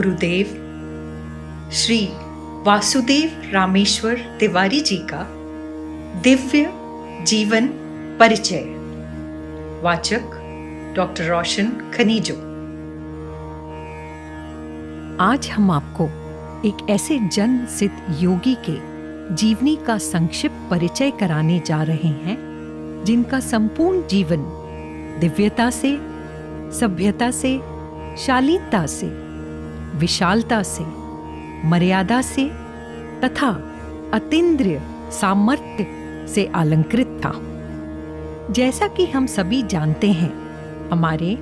गुरुदेव श्री वासुदेव रामेश्वर तिवारी जी का दिव्य जीवन परिचय। वाचक डॉक्टर रोशन खनीजो। आज हम आपको एक ऐसे जन्म सिद्ध योगी के जीवनी का संक्षिप्त परिचय कराने जा रहे हैं जिनका संपूर्ण जीवन दिव्यता से, सभ्यता से, शालीनता से, विशालता से, मर्यादा से तथा अतीन्द्रिय सामर्थ्य से अलंकृत था। जैसा कि हम सभी जानते हैं, हमारे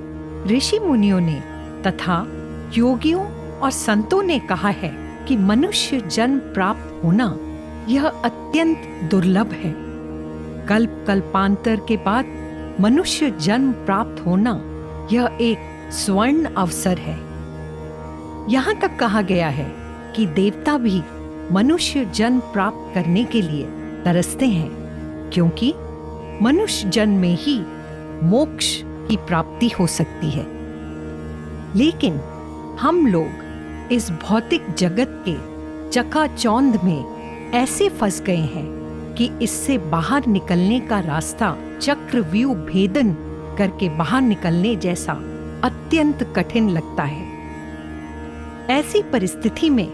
ऋषि मुनियों ने तथा योगियों और संतों ने कहा है कि मनुष्य जन्म प्राप्त होना यह अत्यंत दुर्लभ है। कल्प कल्पांतर के बाद मनुष्य जन्म प्राप्त होना यह एक स्वर्ण अवसर है। यहाँ तक कहा गया है कि देवता भी मनुष्य जन्म प्राप्त करने के लिए तरसते हैं, क्योंकि मनुष्य जन्म में ही मोक्ष की प्राप्ति हो सकती है। लेकिन हम लोग इस भौतिक जगत के चकाचौंध में ऐसे फंस गए हैं कि इससे बाहर निकलने का रास्ता चक्रव्यूह भेदन करके बाहर निकलने जैसा अत्यंत कठिन लगता है। ऐसी परिस्थिति में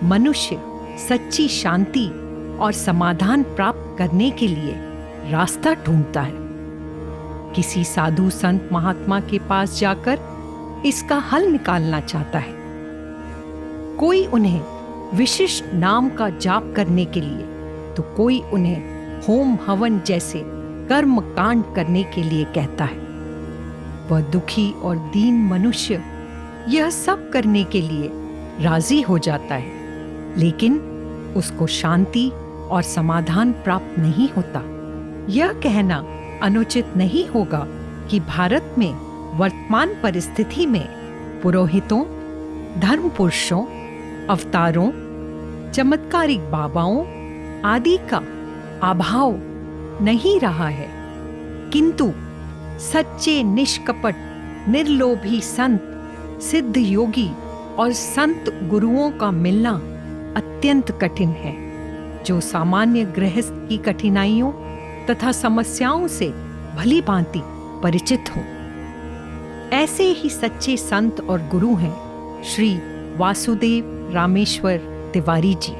मनुष्य सच्ची शांति और समाधान प्राप्त करने के लिए रास्ता ढूंढता है। किसी साधु संत महात्मा के पास जाकर इसका हल निकालना चाहता है। कोई उन्हें विशिष्ट नाम का जाप करने के लिए, तो कोई उन्हें होम हवन जैसे कर्म कांड करने के लिए कहता है। वह दुखी और दीन मनुष्य यह सब करने के लिए राजी हो जाता है, लेकिन उसको शांति और समाधान प्राप्त नहीं होता। यह कहना अनुचित नहीं होगा कि भारत में वर्तमान परिस्थिति में पुरोहितों, धर्म पुरुषों, अवतारों, चमत्कारिक बाबाओं आदि का अभाव नहीं रहा है, किंतु सच्चे निष्कपट निर्लोभी संत, सिद्ध योगी और संत गुरुओं का मिलना अत्यंत कठिन है, जो सामान्य गृहस्थ की कठिनाइयों तथा समस्याओं से भली भांति परिचित हों। ऐसे ही सच्चे संत और गुरु हैं श्री वासुदेव रामेश्वर तिवारी जी।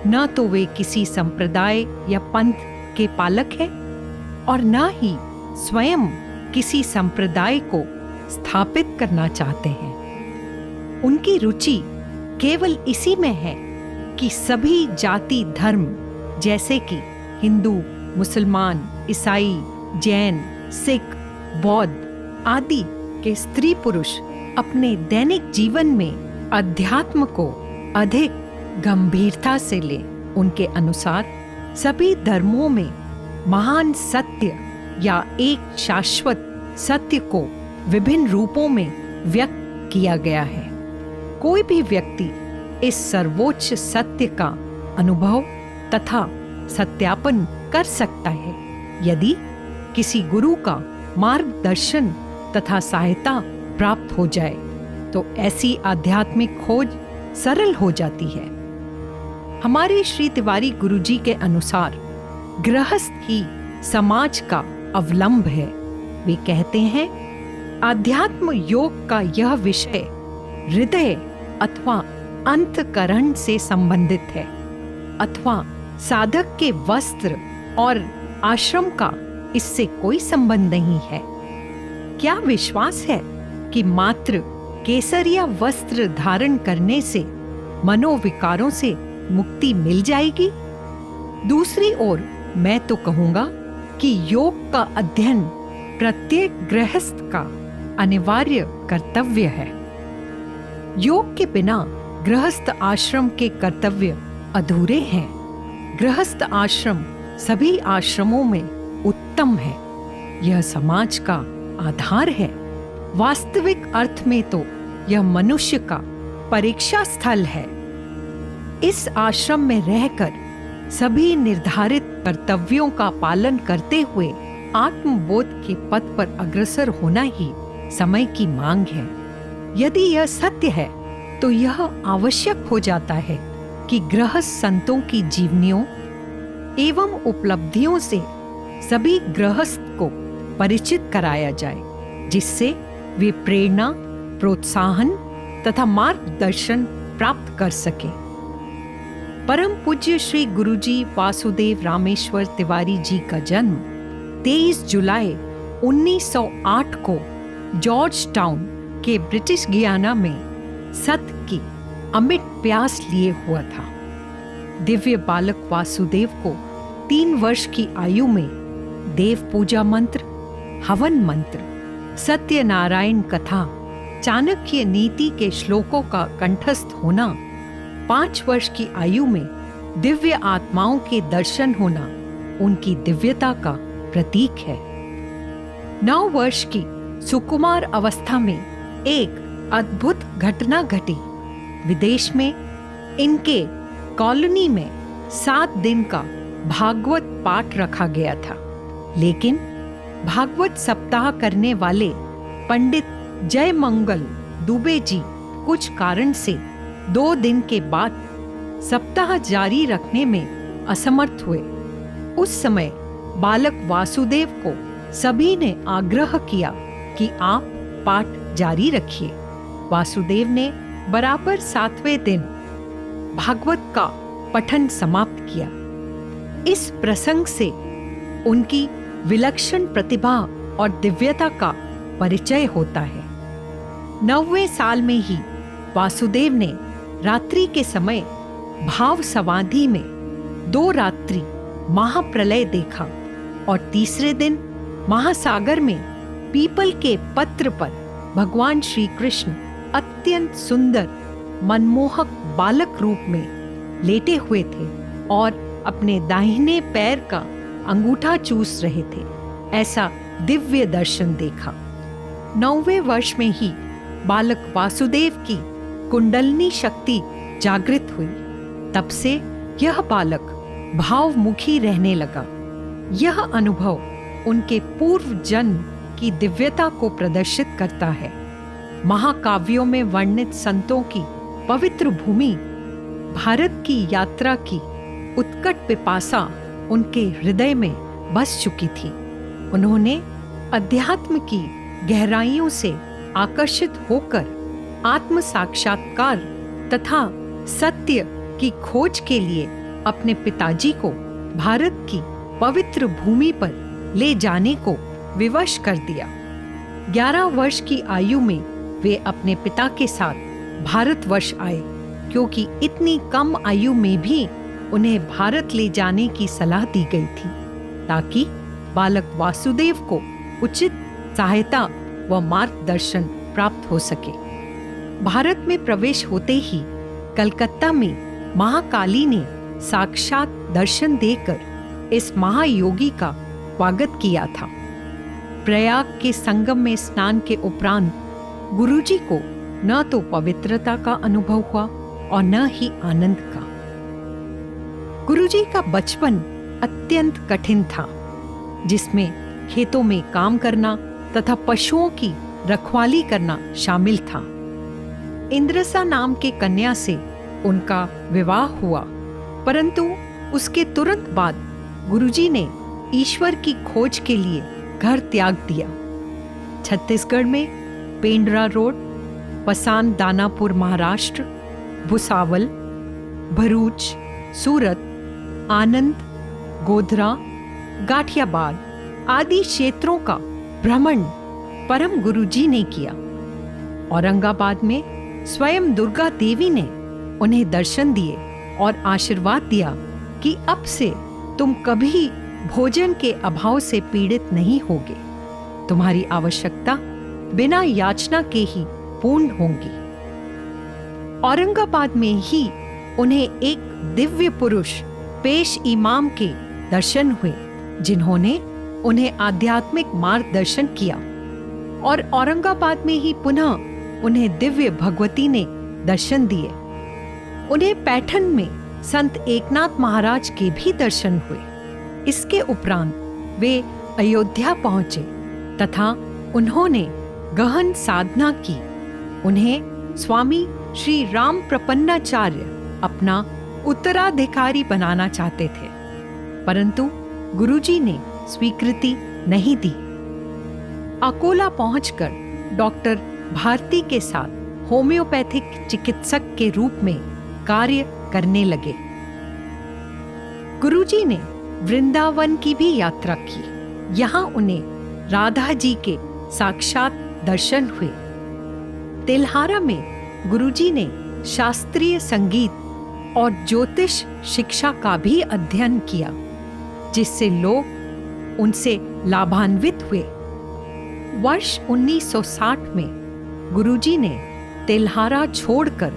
न तो वे किसी संप्रदाय या पंथ के पालक हैं और न ही स्वयं किसी संप्रदाय को स्थापित करना चाहते हैं। उनकी रुचि केवल इसी में है कि सभी जाति धर्म जैसे कि हिंदू, मुसलमान, ईसाई, जैन, सिख, बौद्ध आदि के स्त्री पुरुष अपने दैनिक जीवन में अध्यात्म को अधिक गंभीरता से ले। उनके अनुसार सभी धर्मों में महान सत्य या एक शाश्वत सत्य को विभिन्न रूपों में व्यक्त किया गया है। कोई भी व्यक्ति इस सर्वोच्च सत्य का अनुभव तथा सत्यापन कर सकता है यदि किसी गुरु का मार्गदर्शन तथा सहायता प्राप्त हो जाए, तो ऐसी आध्यात्मिक खोज सरल हो जाती है। हमारे श्री तिवारी गुरुजी के अनुसार गृहस्थ ही समाज का अवलंब है। वे कहते हैं, आध्यात्म योग का यह विषय हृदय अथवा अंतकरण से संबंधित है, अथवा साधक के वस्त्र और आश्रम का इससे कोई संबंध नहीं है। क्या विश्वास है कि मात्र केसरिया वस्त्र धारण करने से मनोविकारों से मुक्ति मिल जाएगी? दूसरी ओर मैं तो कहूंगा कि योग का अध्ययन प्रत्येक गृहस्थ का अनिवार्य कर्तव्य है। योग के बिना गृहस्थ आश्रम के कर्तव्य अधूरे हैं। गृहस्थ आश्रम सभी आश्रमों में उत्तम है। यह समाज का आधार है। वास्तविक अर्थ में तो यह मनुष्य का परीक्षा स्थल है। इस आश्रम में रहकर सभी निर्धारित कर्तव्यों का पालन करते हुए आत्मबोध के पथ पर अग्रसर होना ही समय की मांग है। यदि यह सत्य है तो यह आवश्यक हो जाता है कि गृहस्थ संतों की जीवनियों एवं उपलब्धियों से सभी गृहस्थ को परिचित कराया जाए, जिससे वे प्रेरणा, प्रोत्साहन तथा मार्गदर्शन प्राप्त कर सके। परम पूज्य श्री गुरुजी वासुदेव रामेश्वर तिवारी जी का जन्म 23 जुलाई 1908 को जॉर्ज टाउन के ब्रिटिश गियाना में सत्य की अमिट प्यास लिए हुआ था। दिव्य बालक वासुदेव को 3 वर्ष की आयु में देव पूजा मंत्र, हवन मंत्र, सत्यनारायण कथा, चाणक्य नीति के श्लोकों का कंठस्थ होना, 5 वर्ष की आयु में दिव्य आत्माओं के दर्शन होना उनकी दिव्यता का प्रतीक है। 9 वर्ष की सुकुमार अवस्था में एक अद्भुत घटना घटी। विदेश में इनके कॉलोनी में 7 दिन का भागवत पाठ रखा गया था, लेकिन भागवत सप्ताह करने वाले पंडित जयमंगल दुबे जी कुछ कारण से 2 दिन के बाद सप्ताह जारी रखने में असमर्थ हुए। उस समय बालक वासुदेव को सभी ने आग्रह किया कि आप पाठ जारी रखिए। वासुदेव ने बराबर 7वें दिन भागवत का पठन समाप्त किया। इस प्रसंग से उनकी विलक्षण प्रतिभा और दिव्यता का परिचय होता है। 9वें साल में ही वासुदेव ने रात्रि के समय भाव समाधि में 2 रात्रि महाप्रलय देखा और तीसरे दिन महासागर में पीपल के पत्र पर भगवान श्री कृष्ण अत्यंत सुंदर मनमोहक बालक रूप में लेटे हुए थे और अपने दाहिने पैर का अंगूठा चूस रहे थे। ऐसा दिव्य दर्शन देखा। 9वें वर्ष में ही बालक वासुदेव की कुंडलिनी शक्ति जागृत हुई। तब से यह बालक भावमुखी रहने लगा। यह अनुभव उनके पूर्व जन्म की दिव्यता को प्रदर्शित करता है। महाकाव्यों में वर्णित संतों की पवित्र भूमि भारत की यात्रा की उत्कट पिपासा उनके हृदय में बस चुकी थी। उन्होंने अध्यात्म की गहराइयों से आकर्षित होकर आत्म साक्षात्कार तथा सत्य की खोज के लिए अपने पिताजी को भारत की पवित्र भूमि पर ले जाने को विवश कर दिया। 11 वर्ष की आयु में वे अपने पिता के साथ भारतवर्ष आए, क्योंकि इतनी कम आयु में भी उन्हें भारत ले जाने की सलाह दी गई थी, ताकि बालक वासुदेव को उचित सहायता व मार्गदर्शन प्राप्त हो सके। भारत में प्रवेश होते ही कलकत्ता में महाकाली ने साक्षात दर्शन देकर इस महायोगी का स्वागत किया था। प्रयाग के संगम में स्नान के उपरांत गुरुजी को न तो पवित्रता का अनुभव हुआ और न ही आनंद का। गुरुजी का बचपन अत्यंत कठिन था, जिसमें खेतों में काम करना तथा पशुओं की रखवाली करना शामिल था। इंद्रसा नाम के कन्या से उनका विवाह हुआ, परंतु उसके तुरंत बाद गुरुजी ने ईश्वर की खोज के लिए घर त्याग दिया। छत्तीसगढ़ में पेंड्रा रोड, पसान दानापुर महाराष्ट्र, भुसावल, भरूच, सूरत, आनंद, गोधरा, गाठियाबाद आदि क्षेत्रों का भ्रमण परम गुरुजी ने किया। औरंगाबाद में स्वयं दुर्गा देवी ने उन्हें दर्शन दिए और आशीर्वाद दिया कि अब से तुम कभी भोजन के अभाव से पीड़ित नहीं होगे। तुम्हारी आवश्यकता बिना याचना के ही पूर्ण होंगी। औरंगाबाद में ही उन्हें एक दिव्य पुरुष पेश इमाम के दर्शन हुए, जिन्होंने उन्हें आध्यात्मिक मार्गदर्शन किया, और औरंगाबाद में ही पुनः उन्हें दिव्य भगवती ने दर्शन दिए। उन्हें पैठन में संत एकनाथ महाराज के भी दर्शन हुए। इसके उपरांत वे अयोध्या पहुंचे तथा उन्होंने गहन साधना की। उन्हें स्वामी श्री राम प्रपन्नाचार्य अपना उत्तराधिकारी बनाना चाहते थे, परंतु गुरुजी ने स्वीकृति नहीं दी। अकोला पहुंचकर डॉक्टर भारती के साथ होम्योपैथिक चिकित्सक के रूप में कार्य करने लगे। गुरुजी ने वृंदावन की भी यात्रा की। यहाँ उन्हें राधा जी के साक्षात दर्शन हुए। तेल्हारा में गुरुजी ने शास्त्रीय संगीत और ज्योतिष शिक्षा का भी अध्ययन किया, जिससे लोग उनसे लाभान्वित हुए। वर्ष 1960 में गुरुजी ने तेल्हारा छोड़कर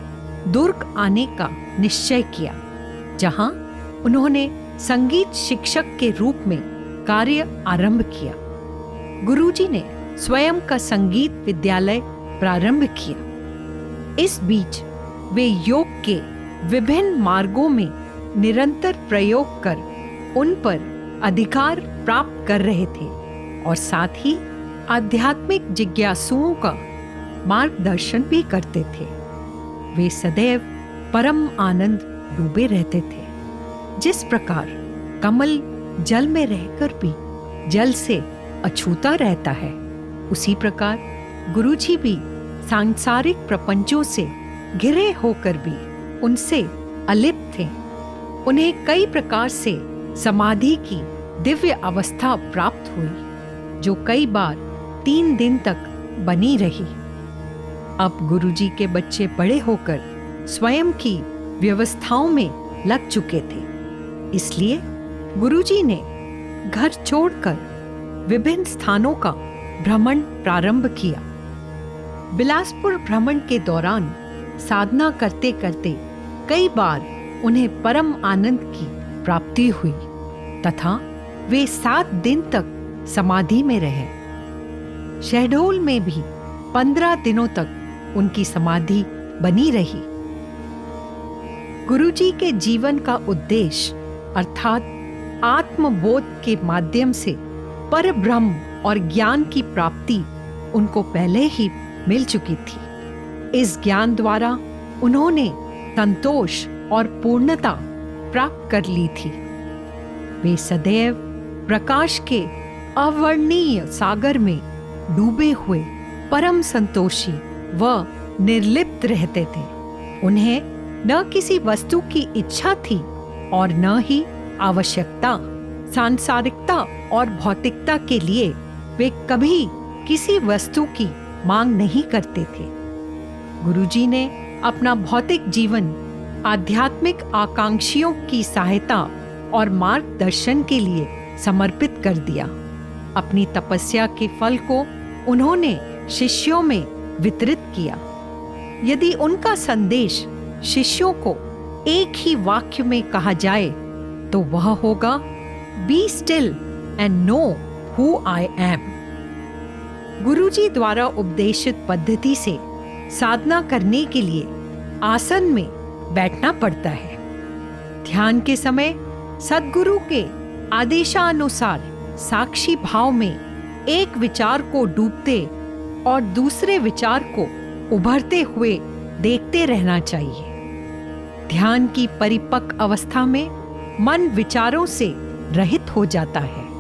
दुर्ग आने का निश्चय किया, जहां उन्होंने संगीत शिक्षक के रूप में कार्य आरंभ किया। गुरुजी ने स्वयं का संगीत विद्यालय प्रारंभ किया। इस बीच वे योग के विभिन्न मार्गों में निरंतर प्रयोग कर उन पर अधिकार प्राप्त कर रहे थे और साथ ही आध्यात्मिक जिज्ञासुओं का मार्गदर्शन भी करते थे। वे सदैव परम आनंद डूबे रहते थे। जिस प्रकार कमल जल में रहकर भी जल से अछूता रहता है, उसी प्रकार गुरुजी भी सांसारिक प्रपंचों से घिरे होकर भी उनसे अलिप्त थे। उन्हें कई प्रकार से समाधि की दिव्य अवस्था प्राप्त हुई, जो कई बार 3 दिन तक बनी रही। अब गुरुजी के बच्चे बड़े होकर स्वयं की व्यवस्थाओं में लग चुके थे, इसलिए गुरुजी ने घर छोड़कर विभिन्न स्थानों का भ्रमण प्रारंभ किया। बिलासपुर भ्रमण के दौरान साधना करते करते कई बार उन्हें परम आनंद की प्राप्ति हुई तथा वे 7 दिन तक समाधि में रहे। शहडोल में भी 15 दिनों तक उनकी समाधि बनी रही। गुरुजी के जीवन का उद्देश्य अर्थात आत्मबोध के माध्यम से परब्रह्म और ज्ञान की प्राप्ति उनको पहले ही मिल चुकी थी। इस ज्ञान द्वारा उन्होंने संतोष और पूर्णता प्राप्त कर ली थी। वे सदैव प्रकाश के अवर्णनीय सागर में डूबे हुए परम संतोषी व निर्लिप्त रहते थे। उन्हें न किसी वस्तु की इच्छा थी और न ही आवश्यकता। सांसारिकता और भौतिकता के लिए वे कभी किसी वस्तु की मांग नहीं करते थे। गुरुजी ने अपना भौतिक जीवन आध्यात्मिक आकांक्षियों की सहायता और मार्गदर्शन के लिए समर्पित कर दिया। अपनी तपस्या के फल को उन्होंने शिष्यों में वितरित किया। यदि उनका संदेश शिष्यों को एक ही वाक्य में कहा जाए तो वह होगा, be still and know who I am. Guruji द्वारा उपदेशित पद्धति से साधना करने के लिए आसन में बैठना पड़ता है। ध्यान के समय सद्गुरु के आदेशानुसार साक्षी भाव में एक विचार को डूबते और दूसरे विचार को उभरते हुए देखते रहना चाहिए। ध्यान की परिपक्व अवस्था में मन विचारों से रहित हो जाता है।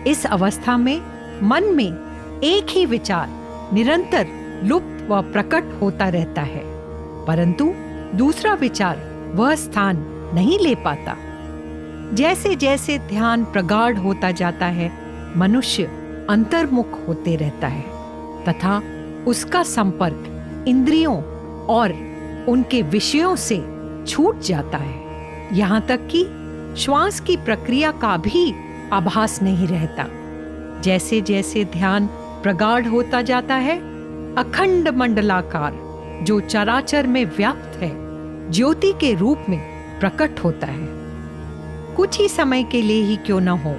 इस अवस्था में मन में एक ही विचार निरंतर लुप्त व प्रकट होता रहता है, परंतु दूसरा विचार वह स्थान नहीं ले पाता। जैसे जैसे ध्यान प्रगाढ़ होता जाता है, मनुष्य अंतर्मुख होते रहता है तथा उसका संपर्क इंद्रियों और उनके विषयों से छूट जाता है। यहाँ तक कि श्वास की प्रक्रिया का भी आभास नहीं रहता। जैसे जैसे ध्यान प्रगाढ़ होता जाता है, अखंड मंडलाकार जो चराचर में व्याप्त है, ज्योति के रूप में प्रकट होता है। कुछ ही समय के लिए ही क्यों न हो,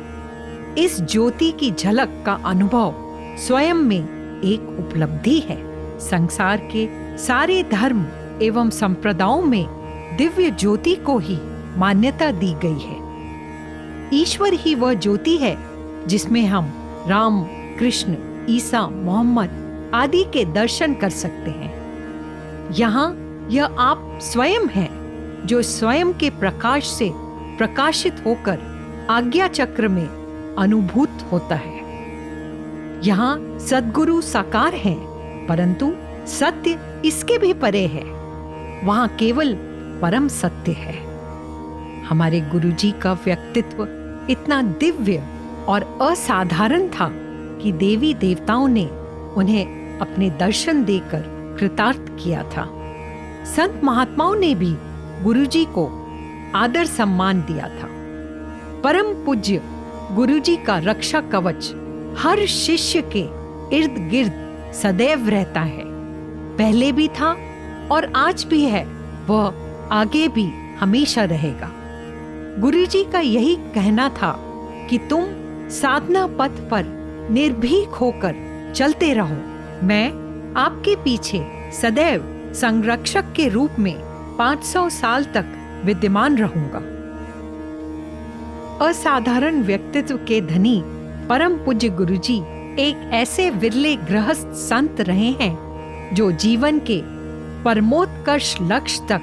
इस ज्योति की झलक का अनुभव स्वयं में एक उपलब्धि है। संसार के सारे धर्म एवं संप्रदायों में दिव्य ज्योति को ही मान्यता दी गई है। ईश्वर ही वह ज्योति है जिसमें हम राम, कृष्ण, ईसा, मोहम्मद आदि के दर्शन कर सकते हैं। यहाँ यह आप स्वयं हैं जो स्वयं के प्रकाश से प्रकाशित होकर आज्ञा चक्र में अनुभूत होता है। यहाँ सद्गुरु साकार हैं, परंतु सत्य इसके भी परे है। वहाँ केवल परम सत्य है। हमारे गुरुजी का व्यक्तित्व इतना दिव्य और असाधारण था कि देवी देवताओं ने उन्हें अपने दर्शन देकर कृतार्थ किया था। संत महात्माओं ने भी गुरुजी को आदर सम्मान दिया था। परम पूज्य गुरुजी का रक्षा कवच हर शिष्य के इर्द गिर्द सदैव रहता है। पहले भी था और आज भी है, वह आगे भी हमेशा रहेगा। गुरुजी का यही कहना था कि तुम साधना पथ पर निर्भीक होकर चलते रहो। मैं आपके पीछे सदैव संरक्षक के रूप में 500 साल तक विद्यमान रहूंगा। असाधारण व्यक्तित्व के धनी परम पूज्य गुरुजी एक ऐसे विरले गृहस्थ संत रहे हैं जो जीवन के परमोत्कर्ष लक्ष्य तक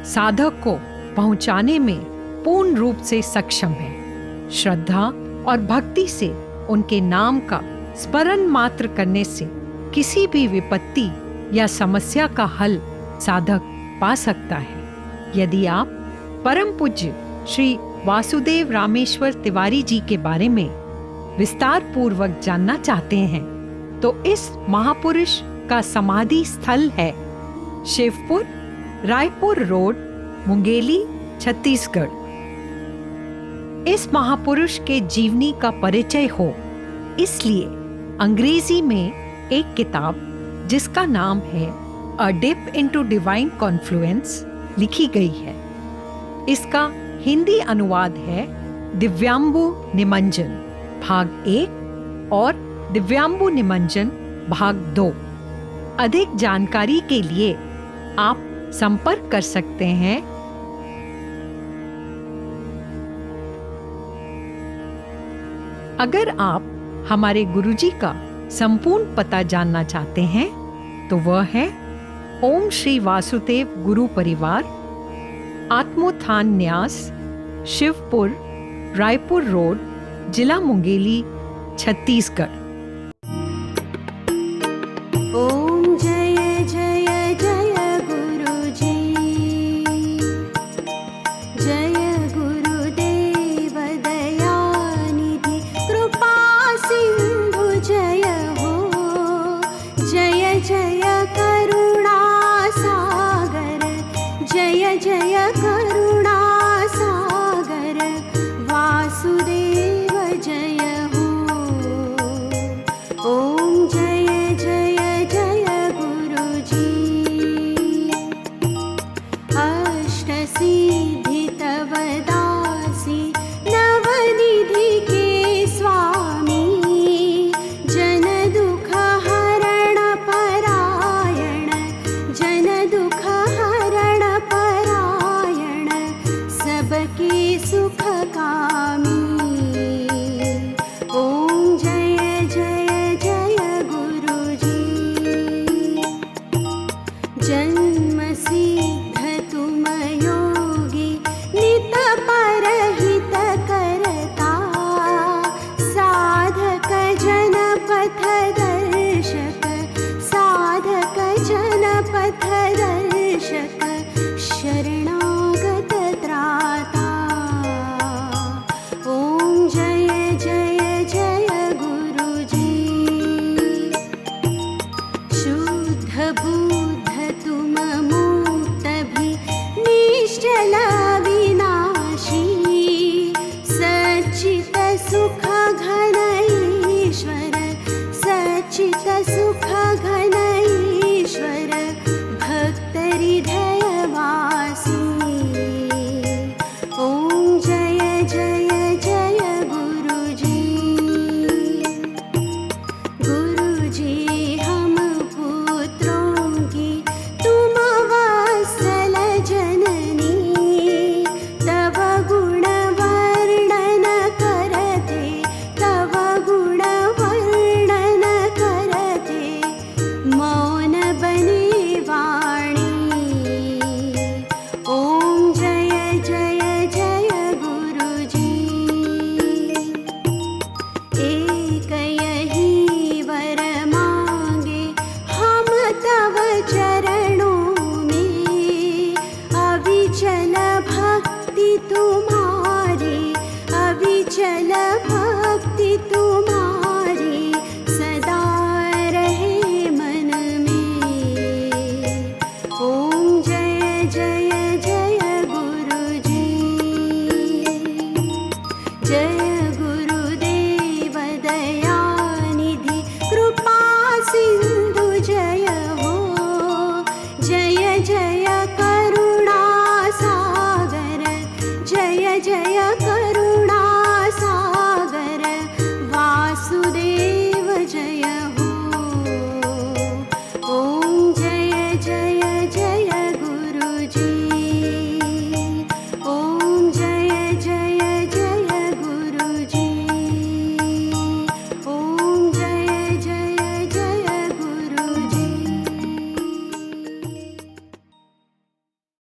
साधक को पहुंचाने में पूर्ण रूप से सक्षम है। श्रद्धा और भक्ति से उनके नाम का स्मरण मात्र करने से किसी भी विपत्ति या समस्या का हल साधक पा सकता है। यदि आप परम पूज्य श्री वासुदेव रामेश्वर तिवारी जी के बारे में विस्तार पूर्वक जानना चाहते हैं तो इस महापुरुष का समाधि स्थल है शिवपुर, रायपुर रोड, मुंगेली, छत्तीसगढ़। इस महापुरुष के जीवनी का परिचय हो इसलिए अंग्रेजी में एक किताब जिसका नाम है अ डिप इनटू डिवाइन कॉन्फ्लुएंस लिखी गई है। इसका हिंदी अनुवाद है दिव्यांबु निमंजन भाग 1 और दिव्यांबु निमंजन भाग 2। अधिक जानकारी के लिए आप संपर्क कर सकते हैं अगर आप हमारे गुरुजी का संपूर्ण पता जानना चाहते हैं तो वह है ओम श्री वासुदेव गुरु परिवार, आत्मोत्थान न्यास, शिवपुर, रायपुर रोड, जिला मुंगेली, छत्तीसगढ़। ओम जय जय जय गुरुजी, जय गुरुदेव दयानिधि कृपा सिंधु जय हो, जय जय करुणा सागर, जय जय करुणा सागर वासुदेव जय हो। चंचल भक्ति तुम्हारी सदा रहे मन में। ओम जय जय जय गुरु जी, जय